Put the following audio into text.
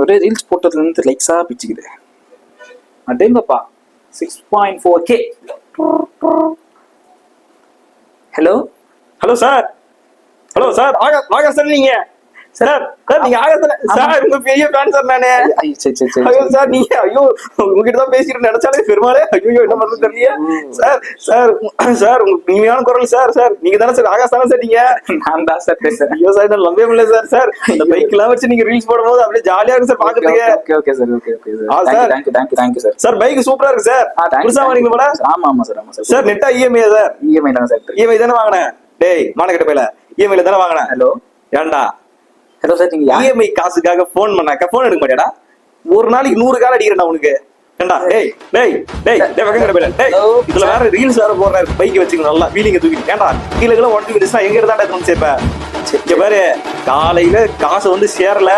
ஒரே ரீல்ஸ் போட்டதுலேருந்து லைக்ஸா பிச்சுக்குது. அடேங்கப்பா 6.4K. Hello hello sir. Hello sir, Akash sir நீங்க? சார் சார் நீங்க ஆகாஷ் சார், உங்க பெரிய ஃபேன் சார் நானு. ஐயோ சார், நீங்க ஐயோ உங்ககிட்ட தான் பேசிட்டு நினைச்சாலே பெருமாளே ஐயோ என்ன பண்றது தெரியல. சார் சார் சார் உங்களுக்கு இனிமையான குரல் சார். சார் நீங்க தானே சார் ஆகாஷ் தானே சார்? நீங்க? நான் தான் சார் பேசுறேன். ஐயோ சார் நான் நம்பவே முடியல சார். சார் இந்த பைக் எல்லாம் வச்சு நீங்க ரீல்ஸ் போடும்போது அப்படியே ஜாலியா இருக்கு சார் பாக்குறதுக்கு. Okay sir, okay sir. Thank you sir. Sir bike சூப்பரா இருக்கு சார். புதுசா வாங்குறீங்க போல? ஆமா சார். சார் நெட்டா இஎம்ஐ சார்? இஎம்ஐ தானே சார். இஎம்ஐ தானே வாங்கினேன். டேய் மானக்கிட்ட போயில இஎம்ஐல தானே வாங்கினேன். ஹலோ ஏன்டா ஹலோ சார், நீங்க இஎம்ஐ காசுக்காக போன் பண்ணாக்க போன் எடுக்க மாட்டியாடா? ஒரு நாளைக்கு 100 கால் அடிக்கிறேன்டா உனக்கு. ஏண்டா டேய் டேய் டேய் டேய் வெக்கங்கட போயில. டேய் இதுல வேற ரீல்ஸ் வேற போடுறாரு. பைக் வச்சுக்கணும் நல்லா வீலிங்க தூக்கி. ஏண்டா கீழே உடஞ்சி விடுச்சுன்னா எங்க இருந்தாண்டா எடுத்து சேர்ப்ப? இங்க பாரு, காலையில காசு வந்து சேரல